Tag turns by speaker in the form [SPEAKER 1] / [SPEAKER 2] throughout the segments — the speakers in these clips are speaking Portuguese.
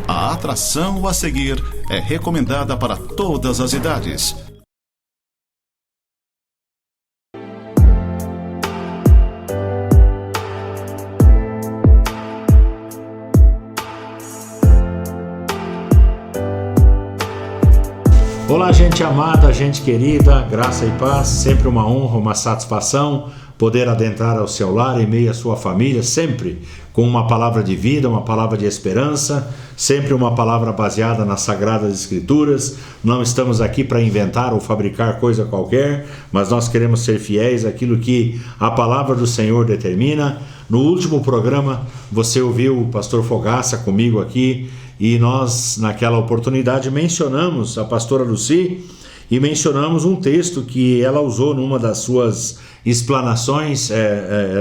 [SPEAKER 1] A atração a seguir é recomendada para todas as idades.
[SPEAKER 2] Olá, gente amada, gente querida, graça e paz, sempre uma honra, uma satisfação poder adentrar ao seu lar em meio à sua família, sempre com uma palavra de vida, uma palavra de esperança, sempre uma palavra baseada nas Sagradas Escrituras. Não estamos aqui para inventar ou fabricar coisa qualquer, mas nós queremos ser fiéis àquilo que a palavra do Senhor determina. No último programa, você ouviu o pastor Fogaça comigo aqui, e nós, naquela oportunidade, mencionamos a pastora Lucy e mencionamos um texto que ela usou numa das suas explanações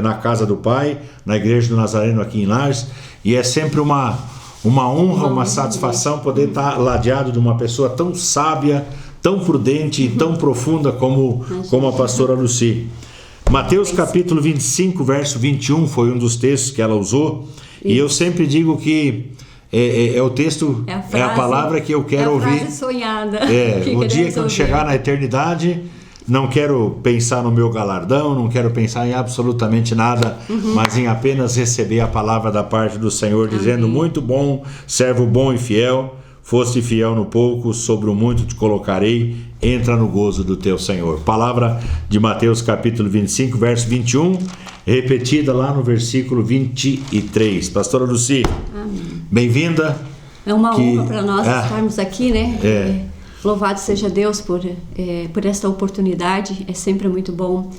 [SPEAKER 2] na casa do Pai, na Igreja do Nazareno aqui em Lages, e é sempre uma honra, uma satisfação poder estar ladeado de uma pessoa tão sábia, tão prudente e tão profunda como a pastora Lucy. Mateus capítulo 25, verso 21 foi um dos textos que ela usou, e eu sempre digo que é o texto, é a palavra que eu quero ouvir. É a frase
[SPEAKER 3] sonhada.
[SPEAKER 2] O dia que eu chegar na eternidade, não quero pensar no meu galardão, não quero pensar em absolutamente nada, mas em apenas receber a palavra da parte do Senhor, dizendo: muito bom, servo bom e fiel, foste fiel no pouco, sobre o muito te colocarei, entra no gozo do teu Senhor. Palavra de Mateus capítulo 25, verso 21, repetida lá no versículo 23. Pastora Lucy, bem-vinda.
[SPEAKER 3] É uma honra para nós estarmos aqui, né? Louvado seja Deus por esta oportunidade, é sempre muito bom.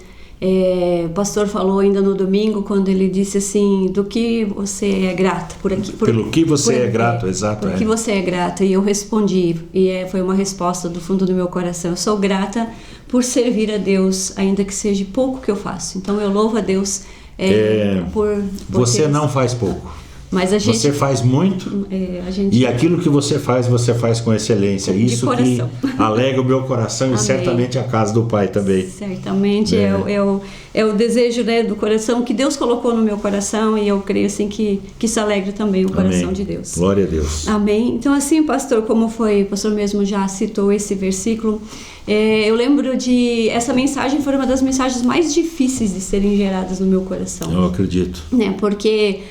[SPEAKER 3] O pastor falou ainda no domingo, quando ele disse assim: do que você é grato por aqui?
[SPEAKER 2] Pelo que você é grato, exato.
[SPEAKER 3] Por que você é grata? E eu respondi, foi uma resposta do fundo do meu coração: eu sou grata por servir a Deus, ainda que seja pouco que eu faço. Então eu louvo a Deus por
[SPEAKER 2] você não faz pouco.
[SPEAKER 3] Mas
[SPEAKER 2] você faz muito, e aquilo que você faz com excelência. Isso que alegra o meu coração. Amém. E certamente a casa do Pai também.
[SPEAKER 3] Certamente é o desejo, né, do coração que Deus colocou no meu coração, e eu creio assim que isso alegra também o coração. Amém. De Deus.
[SPEAKER 2] Glória a Deus.
[SPEAKER 3] Amém. Então assim, pastor, o pastor mesmo já citou esse versículo, eu lembro essa mensagem foi uma das mensagens mais difíceis de serem geradas no meu coração.
[SPEAKER 2] Eu acredito.
[SPEAKER 3] Porque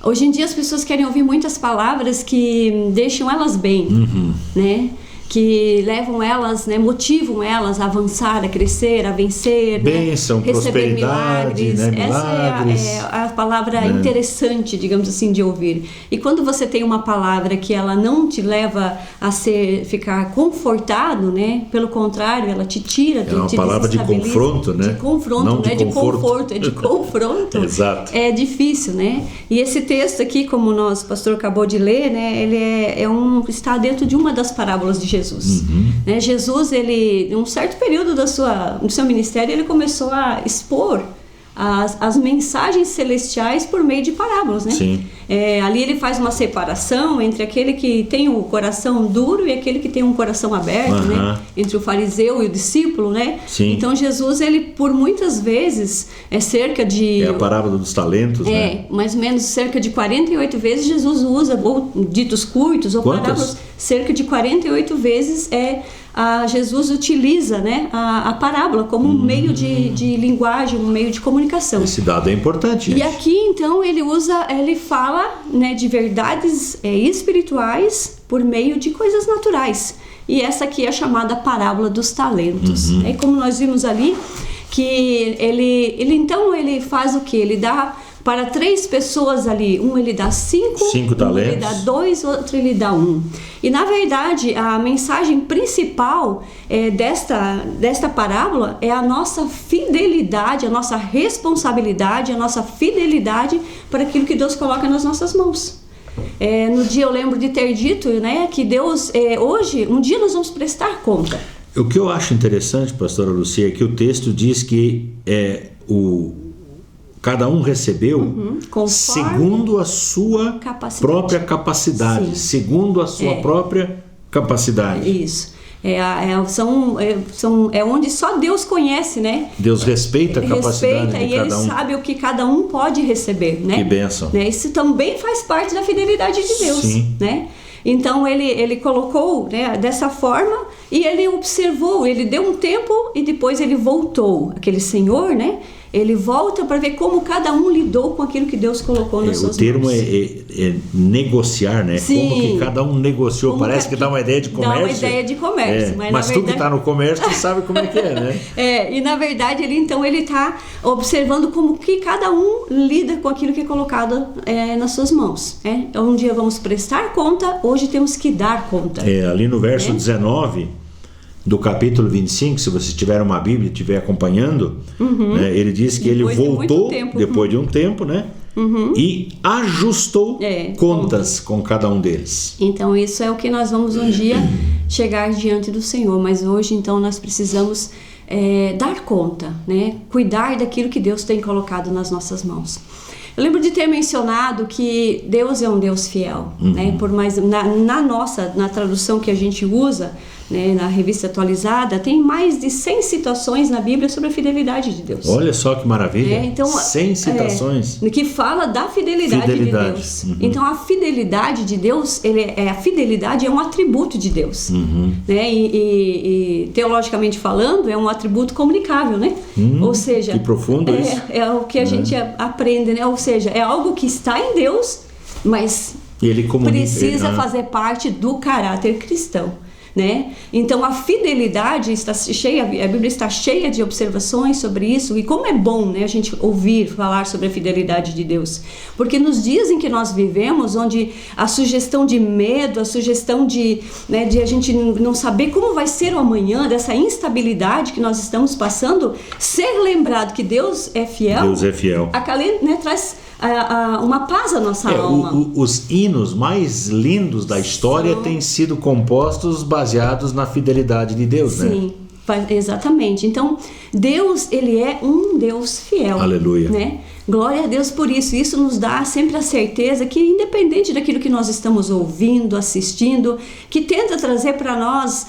[SPEAKER 3] hoje em dia as pessoas querem ouvir muitas palavras que deixam elas bem, né? Que levam elas, né, motivam elas a avançar, a crescer, a vencer,
[SPEAKER 2] bênção,
[SPEAKER 3] receber milagres.
[SPEAKER 2] Né? Milagres.
[SPEAKER 3] Essa é a palavra interessante, digamos assim, de ouvir. E quando você tem uma palavra que ela não te leva a ficar confortado, né? Pelo contrário, ela te tira,
[SPEAKER 2] é uma palavra de confronto, né?
[SPEAKER 3] De confronto, não de conforto, é de confronto.
[SPEAKER 2] Exato.
[SPEAKER 3] É difícil, né? E esse texto aqui, como o pastor acabou de ler, né? Ele está dentro de uma das parábolas de Jesus. Né? Jesus, em um certo período do seu ministério, ele começou a expor as mensagens celestiais por meio de parábolas, né?
[SPEAKER 2] Sim.
[SPEAKER 3] Ali ele faz uma separação entre aquele que tem o coração duro e aquele que tem um coração aberto, né? Entre o fariseu e o discípulo, né?
[SPEAKER 2] Sim.
[SPEAKER 3] Então Jesus, ele por muitas vezes, cerca de...
[SPEAKER 2] É a parábola dos talentos, né?
[SPEAKER 3] Mais ou menos cerca de 48 vezes Jesus usa, ou ditos curtos, ou
[SPEAKER 2] quantas?
[SPEAKER 3] Parábolas, cerca de 48 vezes Jesus utiliza, né, a parábola como um meio de linguagem, um meio de comunicação.
[SPEAKER 2] Esse dado é importante.
[SPEAKER 3] E aqui então ele fala, né, de verdades espirituais por meio de coisas naturais. E essa aqui é a chamada parábola dos talentos. É como nós vimos ali, que ele faz o quê? Ele dá para 3 pessoas ali, ele dá 5
[SPEAKER 2] talentos,
[SPEAKER 3] ele dá 2, outro ele dá 1. E na verdade a mensagem principal desta parábola é a nossa fidelidade, a nossa responsabilidade, a nossa fidelidade para aquilo que Deus coloca nas nossas mãos. No dia eu lembro de ter dito, né, que Deus, hoje, um dia nós vamos prestar conta.
[SPEAKER 2] O que eu acho interessante, pastora Lucia, é que o texto diz que cada um recebeu segundo a sua própria capacidade. Sim. Segundo a sua própria capacidade.
[SPEAKER 3] Isso. É onde só Deus conhece, né?
[SPEAKER 2] Deus respeita a capacidade de cada um.
[SPEAKER 3] E Ele sabe o que cada um pode receber, né?
[SPEAKER 2] Que bênção.
[SPEAKER 3] Isso também faz parte da fidelidade de Deus.
[SPEAKER 2] Sim.
[SPEAKER 3] Né? Então ele colocou, né, dessa forma, e ele observou, ele deu um tempo e depois ele voltou. Aquele senhor, né? Ele volta para ver como cada um lidou com aquilo que Deus colocou nas suas mãos.
[SPEAKER 2] O termo é negociar, né?
[SPEAKER 3] Sim.
[SPEAKER 2] Como que cada um negociou.
[SPEAKER 3] Como
[SPEAKER 2] Parece que dá uma ideia de comércio.
[SPEAKER 3] Dá uma ideia de comércio.
[SPEAKER 2] Mas
[SPEAKER 3] na
[SPEAKER 2] tu
[SPEAKER 3] verdade...
[SPEAKER 2] que está no comércio, tu sabe como é que é, né?
[SPEAKER 3] E na verdade ele está observando como que cada um lida com aquilo que é colocado nas suas mãos. Um dia vamos prestar conta, hoje temos que dar conta.
[SPEAKER 2] Ali no verso 19... do capítulo 25, se você tiver uma Bíblia e estiver acompanhando, né, ele diz que
[SPEAKER 3] depois
[SPEAKER 2] ele voltou depois de um tempo, né, e ajustou contas com cada um deles.
[SPEAKER 3] Então isso é o que nós vamos um dia chegar diante do Senhor, mas hoje então nós precisamos dar conta, né, cuidar daquilo que Deus tem colocado nas nossas mãos. Eu lembro de ter mencionado que Deus é um Deus fiel, né? Por mais na tradução que a gente usa, né, na revista atualizada, tem mais de 100 citações na Bíblia sobre a fidelidade de Deus.
[SPEAKER 2] Olha só que maravilha,
[SPEAKER 3] então,
[SPEAKER 2] 100 citações.
[SPEAKER 3] Que fala da fidelidade de Deus. Então a fidelidade de Deus, a fidelidade é um atributo de Deus. Né? E teologicamente falando, é um atributo comunicável, né? Ou seja,
[SPEAKER 2] que profundo isso.
[SPEAKER 3] É o que a gente aprende, né? Ou seja, é algo que está em Deus, mas
[SPEAKER 2] ele
[SPEAKER 3] precisa fazer parte do caráter cristão. Né? Então a fidelidade está cheia, a Bíblia está cheia de observações sobre isso, e como é bom, né, a gente ouvir falar sobre a fidelidade de Deus, porque nos dias em que nós vivemos, onde a sugestão de medo, a sugestão de a gente não saber como vai ser o amanhã, dessa instabilidade que nós estamos passando, ser lembrado que Deus é fiel, né, traz uma paz à nossa alma.
[SPEAKER 2] Os hinos mais lindos da história têm sido compostos baseados na fidelidade de Deus, né?
[SPEAKER 3] Sim, exatamente. Então, Deus, ele é um Deus fiel.
[SPEAKER 2] Aleluia.
[SPEAKER 3] Né? Glória a Deus por isso. Isso nos dá sempre a certeza que, independente daquilo que nós estamos ouvindo, assistindo, que tenta trazer para nós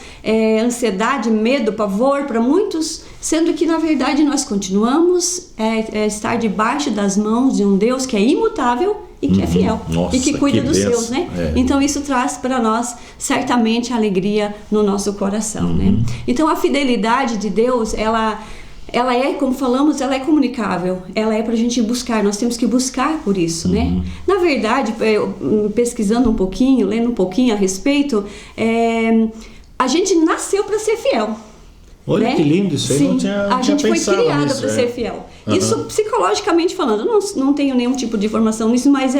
[SPEAKER 3] ansiedade, medo, pavor, para muitos, sendo que, na verdade, nós continuamos a estar debaixo das mãos de um Deus que é imutável e que é fiel.
[SPEAKER 2] Nossa,
[SPEAKER 3] e que cuida dos
[SPEAKER 2] benção.
[SPEAKER 3] seus, né? Então isso traz para nós certamente alegria no nosso coração, né? Então a fidelidade de Deus, ela é, como falamos, ela é comunicável, ela é para a gente buscar, nós temos que buscar por isso, né? Na verdade, pesquisando um pouquinho, lendo um pouquinho a respeito, a gente nasceu para ser fiel.
[SPEAKER 2] Olha, né? Que lindo isso aí.
[SPEAKER 3] Sim,
[SPEAKER 2] não tinha
[SPEAKER 3] a gente foi
[SPEAKER 2] pensado
[SPEAKER 3] criada
[SPEAKER 2] nisso,
[SPEAKER 3] para ser fiel. Isso psicologicamente falando, eu não tenho nenhum tipo de informação nisso, mas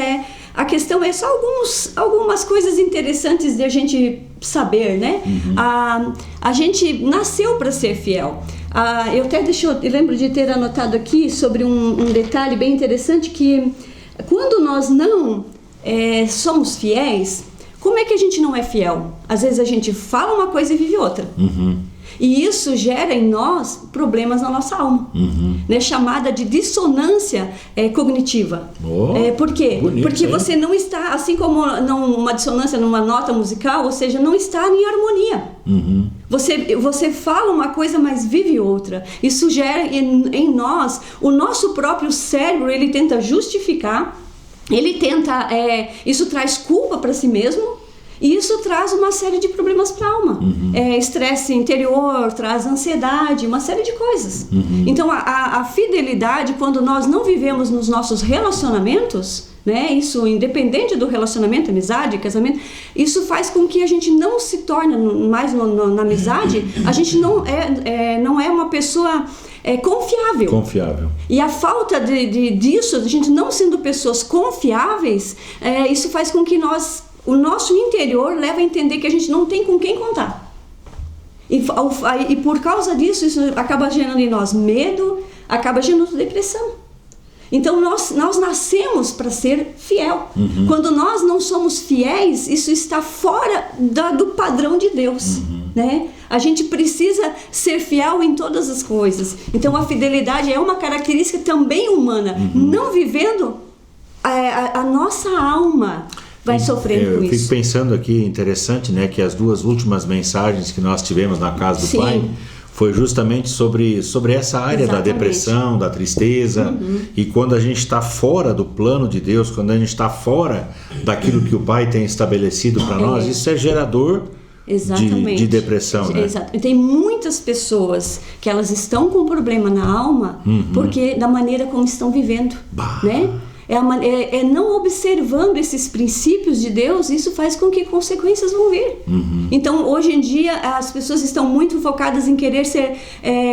[SPEAKER 3] a questão é só algumas coisas interessantes de a gente saber, né? A gente nasceu para ser fiel. Eu lembro de ter anotado aqui sobre um detalhe bem interessante, que quando nós não somos fiéis, como é que a gente não é fiel? Às vezes a gente fala uma coisa e vive outra. E isso gera em nós problemas na nossa alma, né? Chamada de dissonância cognitiva. Por quê? Porque você não está, assim como uma dissonância numa nota musical, ou seja, não está em harmonia. Você fala uma coisa, mas vive outra. Isso gera em nós, o nosso próprio cérebro, ele tenta justificar, isso traz culpa para si mesmo. E isso traz uma série de problemas para a alma. Estresse interior, traz ansiedade, uma série de coisas. Então, a fidelidade, quando nós não vivemos nos nossos relacionamentos, né, isso independente do relacionamento, amizade, casamento, isso faz com que a gente não se torne mais na amizade, a gente não é uma pessoa confiável. E a falta disso, a gente não sendo pessoas confiáveis, isso faz com que o nosso interior leva a entender que a gente não tem com quem contar. E por causa disso, isso acaba gerando em nós medo, acaba gerando depressão. Então nós nascemos para ser fiel. Quando nós não somos fiéis, isso está fora do padrão de Deus. Né? A gente precisa ser fiel em todas as coisas. Então a fidelidade é uma característica também humana. Não vivendo, a nossa alma vai sofrendo com isso.
[SPEAKER 2] Eu fico pensando aqui, interessante, né, que as duas últimas mensagens que nós tivemos na casa do Pai, foi justamente sobre essa área da depressão, da tristeza. E quando a gente está fora do plano de Deus, quando a gente está fora daquilo que o Pai tem estabelecido para nós, isso é gerador de depressão, né?
[SPEAKER 3] Exato. Tem muitas pessoas que elas estão com problema na alma porque da maneira como estão vivendo, né? É não observando esses princípios de Deus, isso faz com que consequências vão vir. Então, hoje em dia, as pessoas estão muito focadas em querer ser...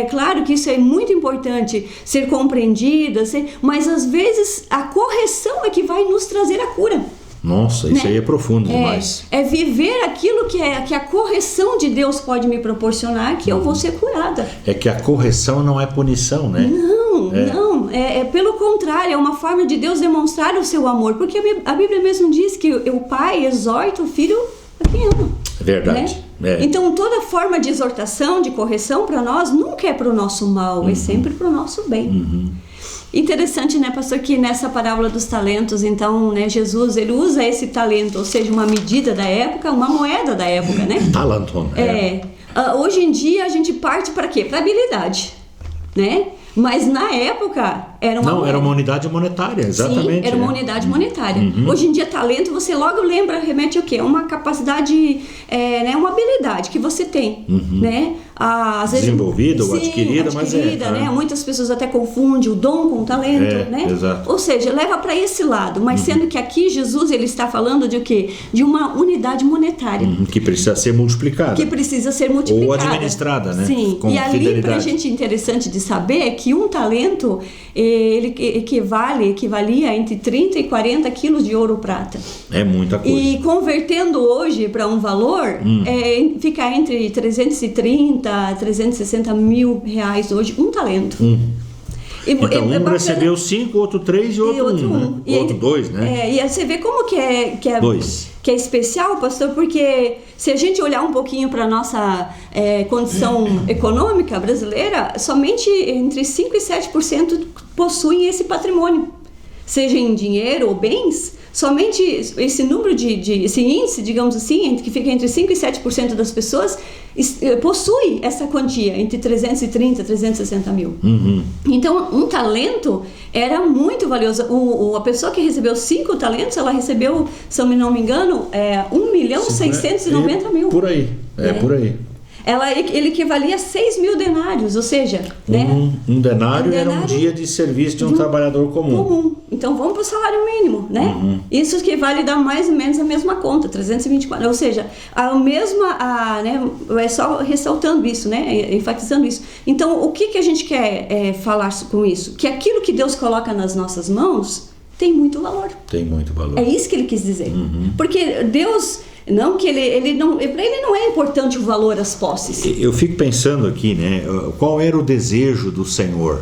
[SPEAKER 3] claro que isso é muito importante, ser compreendidas, mas às vezes a correção é que vai nos trazer a cura.
[SPEAKER 2] Nossa, isso aí é profundo demais.
[SPEAKER 3] É viver aquilo que a correção de Deus pode me proporcionar, que eu vou ser curada.
[SPEAKER 2] É que a correção não é punição, né?
[SPEAKER 3] Não. É pelo contrário, é uma forma de Deus demonstrar o seu amor. Porque a Bíblia mesmo diz que o pai exorta o filho a quem ama.
[SPEAKER 2] É verdade.
[SPEAKER 3] Né? Então, toda forma de exortação, de correção para nós, nunca é para o nosso mal, é sempre para o nosso bem. Interessante, né, pastor, que nessa parábola dos talentos, então, né, Jesus, ele usa esse talento, ou seja, uma medida da época, uma moeda da época, né?
[SPEAKER 2] Talenton.
[SPEAKER 3] Hoje em dia a gente parte para quê? Para habilidade, né? Mas na época era uma
[SPEAKER 2] era uma unidade monetária, exatamente.
[SPEAKER 3] Sim, era uma unidade monetária. Hoje em dia, talento, você logo lembra, remete ao quê? Uma capacidade, né, uma habilidade que você tem, né? Às vezes,
[SPEAKER 2] desenvolvida ou adquirida, mas
[SPEAKER 3] né? Muitas pessoas até confundem o dom com o talento, né?
[SPEAKER 2] Exato.
[SPEAKER 3] Ou seja, leva para esse lado, mas sendo que aqui Jesus ele está falando de o quê? De uma unidade monetária.
[SPEAKER 2] Que precisa ser multiplicada.
[SPEAKER 3] Que precisa ser multiplicada.
[SPEAKER 2] Ou administrada, né?
[SPEAKER 3] Sim,
[SPEAKER 2] com
[SPEAKER 3] e ali
[SPEAKER 2] fidelidade.
[SPEAKER 3] pra gente interessante de saber é que um talento ele equivalia entre 30 e 40 quilos de ouro ou prata.
[SPEAKER 2] É muita coisa.
[SPEAKER 3] E convertendo hoje para um valor, fica entre 330 a 360 mil reais hoje, um talento.
[SPEAKER 2] Então, um recebeu 5, outro 3 e outro 1, né? Outro 2, né?
[SPEAKER 3] E aí você vê como que é
[SPEAKER 2] 2.
[SPEAKER 3] Que é especial, pastor, porque se a gente olhar um pouquinho para a nossa condição econômica brasileira, somente entre 5% e 7% possuem esse patrimônio, seja em dinheiro ou bens. Somente esse número esse índice, digamos assim, que fica entre 5% e 7% das pessoas possui essa quantia, entre 330 e 360 mil. Então, um talento era muito valioso. A pessoa que recebeu 5 talentos, ela recebeu, se eu não me engano, 1.690.000.
[SPEAKER 2] Por aí, por aí.
[SPEAKER 3] Ele equivalia a 6 mil denários, ou seja...
[SPEAKER 2] Um denário era um dia de serviço de um trabalhador comum.
[SPEAKER 3] Então vamos para o salário mínimo, né? Isso equivale a dar mais ou menos a mesma conta, 324, ou seja, a mesma, né? É só ressaltando isso, né? Enfatizando isso. Então, o que a gente quer falar com isso? Que aquilo que Deus coloca nas nossas mãos tem muito valor.
[SPEAKER 2] Tem muito valor.
[SPEAKER 3] É isso que ele quis dizer. Porque Deus... Não que ele não, para ele não é importante o valor das posses.
[SPEAKER 2] Eu fico pensando aqui, né? Qual era o desejo do Senhor?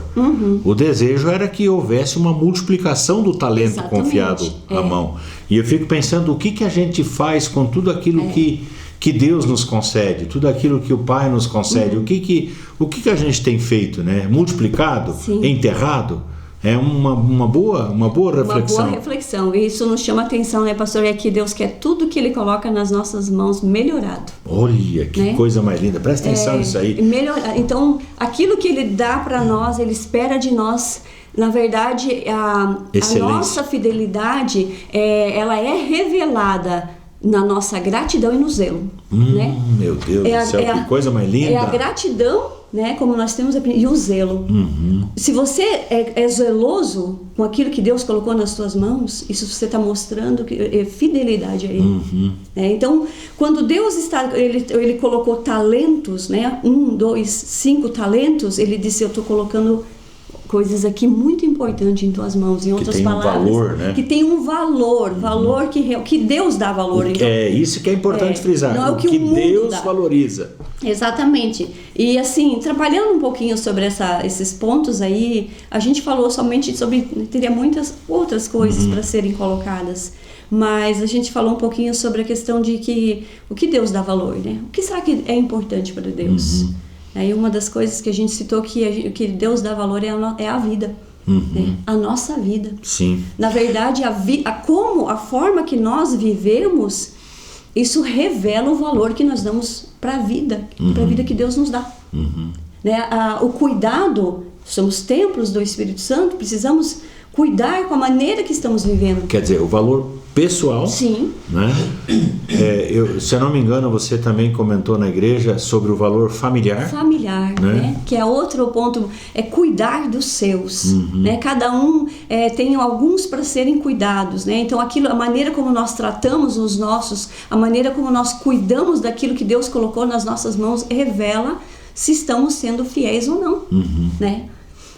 [SPEAKER 2] O desejo era que houvesse uma multiplicação do talento confiado à mão. E eu fico pensando o que a gente faz com tudo aquilo que Deus nos concede, tudo aquilo que o Pai nos concede. O que a gente tem feito, né? Multiplicado, enterrado. É uma boa reflexão.
[SPEAKER 3] Uma boa reflexão. E isso nos chama atenção, né, pastor? É que Deus quer tudo que Ele coloca nas nossas mãos melhorado.
[SPEAKER 2] Olha, que coisa mais linda. Presta atenção nisso aí.
[SPEAKER 3] Melhorar. Então, aquilo que Ele dá para nós, Ele espera de nós. Na verdade, a nossa fidelidade, ela é revelada na nossa gratidão e no zelo. Né?
[SPEAKER 2] Meu Deus do céu, que coisa mais linda.
[SPEAKER 3] É a gratidão, né, como nós temos e o zelo. Se você é zeloso com aquilo que Deus colocou nas suas mãos, isso você está mostrando que é fidelidade a Ele. Então, quando Deus ele colocou talentos, né, 1, 2, 5 talentos, Ele disse: eu estou colocando coisas aqui muito importantes em tuas mãos, em outras palavras,
[SPEAKER 2] valor, né?
[SPEAKER 3] Que tem um valor que Deus dá valor. Então,
[SPEAKER 2] isso que é importante frisar,
[SPEAKER 3] não é o que
[SPEAKER 2] Deus
[SPEAKER 3] dá.
[SPEAKER 2] valoriza.
[SPEAKER 3] Exatamente. E assim, trabalhando um pouquinho sobre esses pontos aí, a gente falou somente sobre, teria muitas outras coisas para serem colocadas, mas a gente falou um pouquinho sobre a questão de que o que Deus dá valor, né? O que será que é importante para Deus? Aí uma das coisas que a gente citou que Deus dá valor é a vida, né? A nossa vida.
[SPEAKER 2] Sim.
[SPEAKER 3] Na verdade, a forma que nós vivemos, isso revela o valor que nós damos para a vida, para a vida que Deus nos dá. né? O cuidado, somos templos do Espírito Santo, precisamos cuidar com a maneira que estamos vivendo.
[SPEAKER 2] Quer dizer, o valor pessoal.
[SPEAKER 3] Sim.
[SPEAKER 2] Né? Se eu não me engano, você também comentou na igreja sobre o valor familiar.
[SPEAKER 3] Familiar, né? Que é outro ponto, é cuidar dos seus. Né? Cada um tem alguns para serem cuidados. Né? Então, a maneira como nós tratamos os nossos, a maneira como nós cuidamos daquilo que Deus colocou nas nossas mãos, revela se estamos sendo fiéis ou não. Né?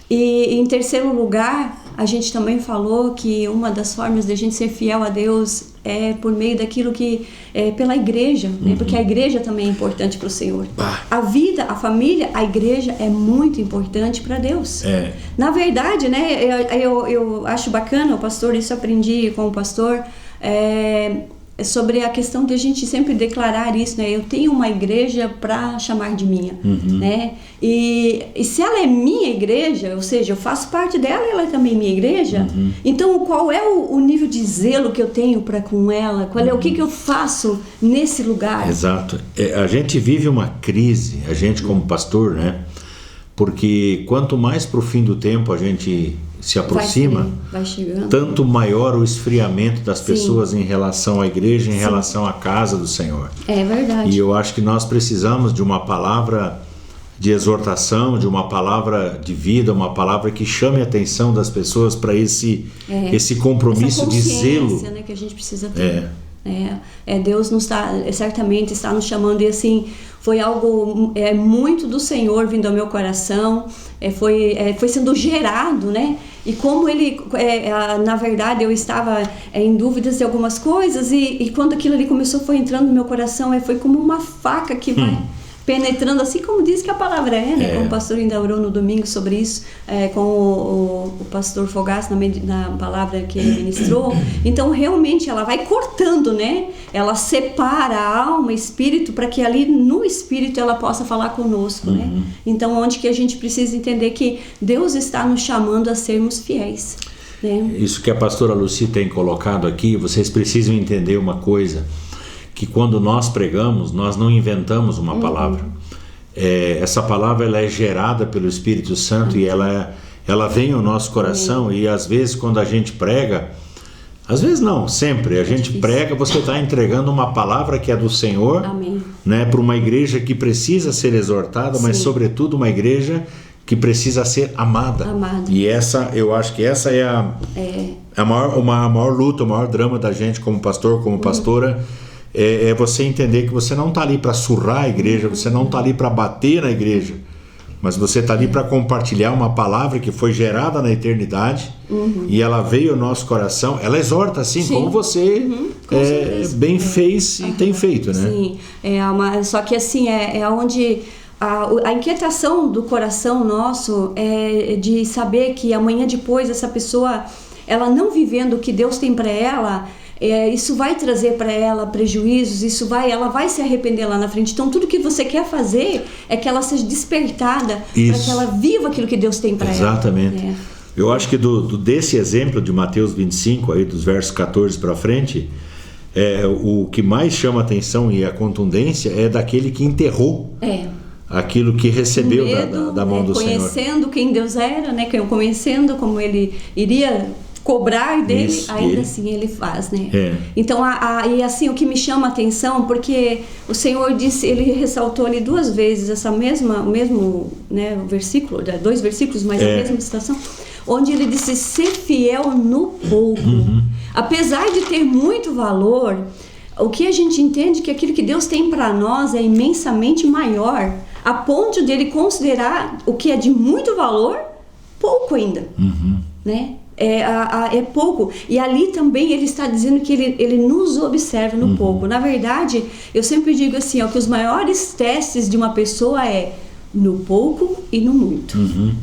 [SPEAKER 3] E em terceiro lugar, a gente também falou que uma das formas de a gente ser fiel a Deus é por meio daquilo que é pela igreja, né? Porque a igreja também é importante para o Senhor. A vida, a família, a igreja é muito importante para Deus. Na verdade, né, eu acho bacana, o pastor, isso eu aprendi com o pastor, sobre a questão de a gente sempre declarar isso, né? Eu tenho uma igreja para chamar de minha, né? E se ela é minha igreja, ou seja, eu faço parte dela e ela é também minha igreja, então qual é o nível de zelo que eu tenho para com ela? Qual é o que eu faço nesse lugar?
[SPEAKER 2] Exato. A gente vive uma crise, a gente como pastor, né? Porque quanto mais para o fim do tempo a gente se aproxima,
[SPEAKER 3] vai chegando,
[SPEAKER 2] tanto maior o esfriamento das pessoas em relação à igreja, em relação à casa do Senhor.
[SPEAKER 3] É verdade.
[SPEAKER 2] E eu acho que nós precisamos de uma palavra de exortação, de uma palavra de vida, uma palavra que chame a atenção das pessoas para esse compromisso de zelo,
[SPEAKER 3] né, que a gente precisa ter. Deus certamente está nos chamando, e assim, foi algo muito do Senhor vindo ao meu coração, foi sendo gerado, né? E como ele, na verdade, eu estava em dúvidas de algumas coisas, e quando aquilo ali foi entrando no meu coração, foi como uma faca que vai penetrando, assim como diz que a palavra né? Como o pastor ainda orou no domingo sobre isso, com o pastor Fogaça na palavra que ele ministrou. Então realmente ela vai cortando, né? Ela separa a alma e espírito, para que ali no espírito ela possa falar conosco, né? Então onde que a gente precisa entender que Deus está nos chamando a sermos fiéis, né?
[SPEAKER 2] Isso que a pastora Lucy tem colocado aqui, vocês precisam entender uma coisa, que quando nós pregamos, nós não inventamos uma palavra. Essa palavra ela é gerada pelo Espírito Santo, e ela vem ao nosso coração, e às vezes quando a gente prega, às vezes não, sempre, a gente prega, você está entregando uma palavra que é do Senhor, né, para uma igreja que precisa ser exortada, mas sobretudo uma igreja que precisa ser amada. E eu acho que essa é a maior luta, o maior drama da gente como pastor, como pastora, é você entender que você não está ali para surrar a igreja, você não está ali para bater na igreja, mas você está ali para compartilhar uma palavra que foi gerada na eternidade, e ela veio ao nosso coração. Ela exorta assim, como você bem fez e tem feito, né?
[SPEAKER 3] Sim, só que assim, onde a inquietação do coração nosso é de saber que amanhã depois essa pessoa, ela não vivendo o que Deus tem para ela, isso vai trazer para ela prejuízos, ela vai se arrepender lá na frente. Então tudo que você quer fazer é que ela seja despertada para que ela viva aquilo que Deus tem para ela.
[SPEAKER 2] Exatamente. Eu acho que desse exemplo de Mateus 25, aí, dos versos 14 para frente, o que mais chama a atenção e a contundência é daquele que enterrou aquilo que recebeu da mão do Senhor.
[SPEAKER 3] Conhecendo quem Deus era, né? Conhecendo como ele iria cobrar dele, ainda assim ele faz, né? Então, e assim, o que me chama a atenção, porque o Senhor disse, ele ressaltou ali 2 vezes o mesmo, né, versículo, 2 versículos, mas a mesma citação, onde ele disse: ser fiel no pouco. Apesar de ter muito valor, o que a gente entende que aquilo que Deus tem para nós é imensamente maior, a ponto de ele considerar o que é de muito valor pouco ainda, né? É pouco. E ali também ele está dizendo que ele nos observa no pouco. Na verdade, eu sempre digo assim, que os maiores testes de uma pessoa é no pouco e no muito,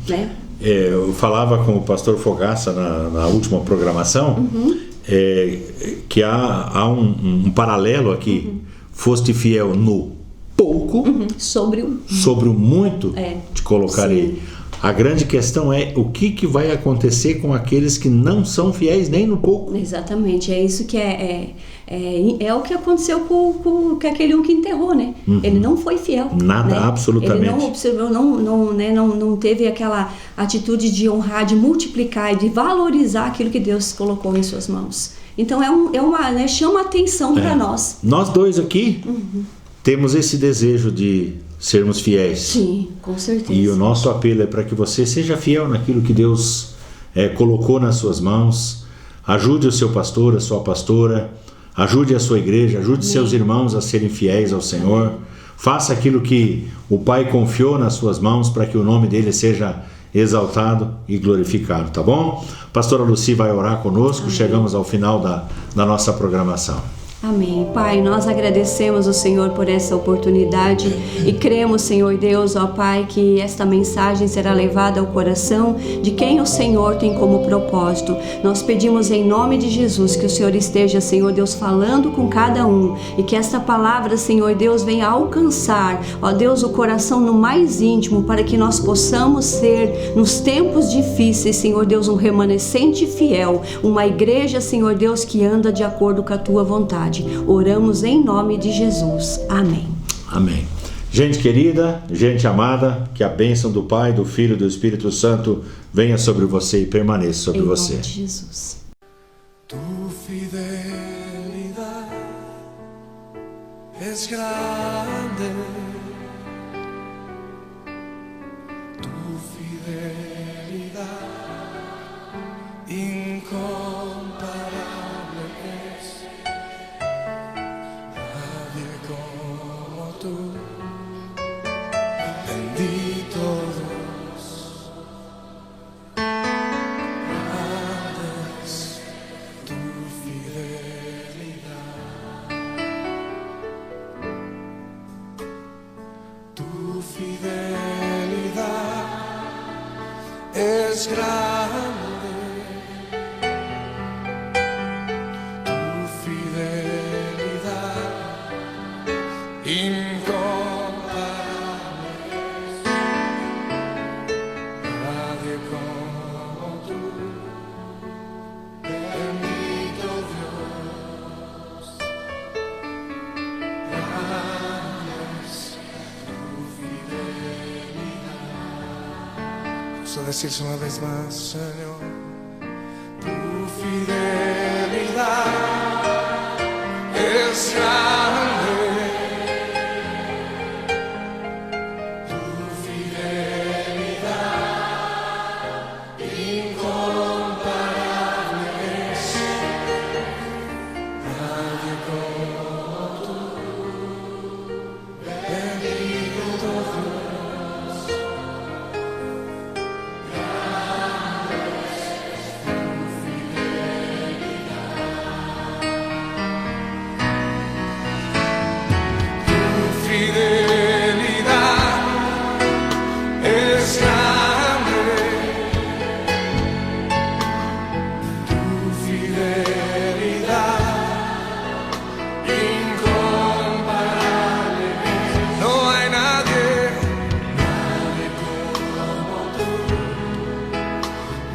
[SPEAKER 3] né?
[SPEAKER 2] Eu falava com o pastor Fogaça na última programação, que há um paralelo aqui. Foste fiel no pouco,
[SPEAKER 3] sobre o
[SPEAKER 2] muito te colocarei. A grande questão é o que vai acontecer com aqueles que não são fiéis nem no pouco.
[SPEAKER 3] Exatamente, é isso que é o que aconteceu com aquele um que enterrou, né? Ele não foi fiel.
[SPEAKER 2] Nada,
[SPEAKER 3] né?
[SPEAKER 2] absolutamente.
[SPEAKER 3] Ele não observou, não teve aquela atitude de honrar, de multiplicar e de valorizar aquilo que Deus colocou em suas mãos. Então chama atenção para nós.
[SPEAKER 2] Nós dois aqui temos esse desejo de sermos fiéis.
[SPEAKER 3] Sim, com certeza.
[SPEAKER 2] E o nosso apelo é para que você seja fiel naquilo que Deus colocou nas suas mãos. Ajude o seu pastor, a sua pastora, ajude a sua igreja, ajude seus irmãos a serem fiéis ao Senhor. Faça aquilo que o Pai confiou nas suas mãos para que o nome dele seja exaltado e glorificado, tá bom? Pastora Lucy vai orar conosco. Amém. Chegamos ao final da nossa programação.
[SPEAKER 3] Amém. Pai, nós agradecemos ao Senhor por essa oportunidade e cremos, Senhor Deus, ó Pai, que esta mensagem será levada ao coração de quem o Senhor tem como propósito. Nós pedimos em nome de Jesus que o Senhor esteja, Senhor Deus, falando com cada um e que esta palavra, Senhor Deus, venha alcançar, ó Deus, o coração no mais íntimo para que nós possamos ser, nos tempos difíceis, Senhor Deus, um remanescente fiel, uma igreja, Senhor Deus, que anda de acordo com a Tua vontade. Oramos em nome de Jesus. Amém.
[SPEAKER 2] Amém. Gente querida, gente amada, que a bênção do Pai, do Filho e do Espírito Santo venha sobre você e permaneça sobre você.
[SPEAKER 3] Em nome de Jesus.
[SPEAKER 4] Tu fidelidad es grande. Tu fidelidad incomparable es. Nadie como tú, bendito Dios. Grande es tu fidelidad. Tu fidelidad es grande. Decirse una vez más, Señor, tu fidelidad es grande, tu fidelidad incomparable es. Nadie como tú, bendito Dios.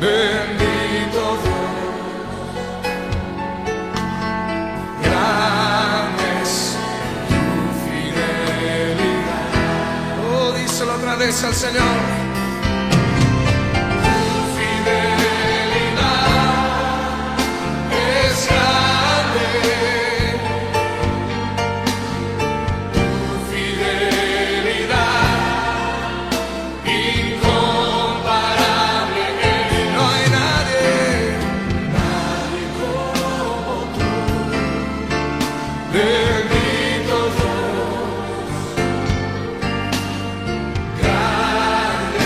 [SPEAKER 4] Bendito Dios, grande es tu fidelidad. Oh, díselo otra vez al Señor. Bendito Dios, grande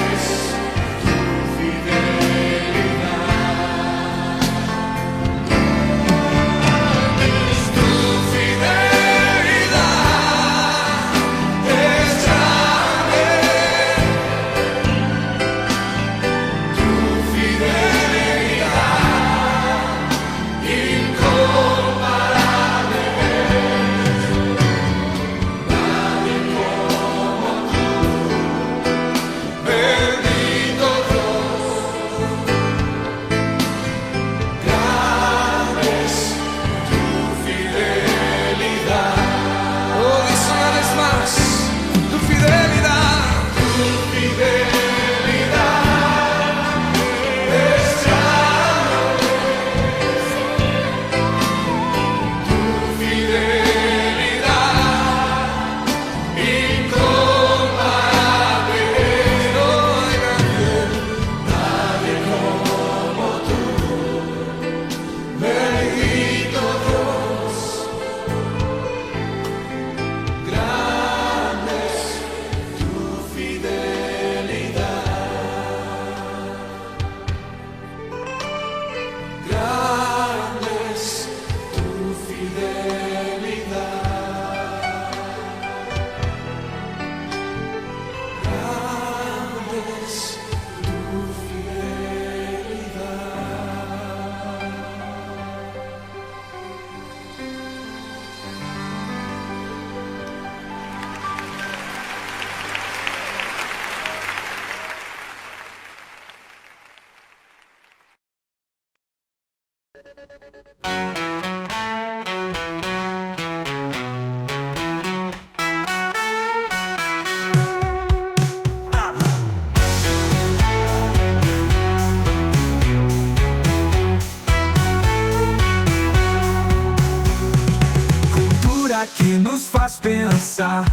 [SPEAKER 5] nos faz pensar.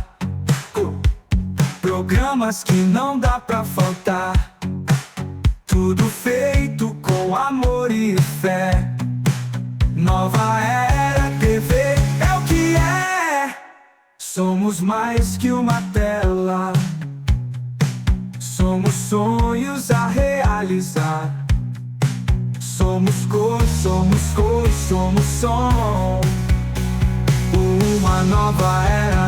[SPEAKER 5] Programas que não dá pra faltar. Tudo feito com amor e fé. Nova Era TV é o que é. Somos mais que uma tela. Somos sonhos a realizar. Somos cor, somos som. Uma nova era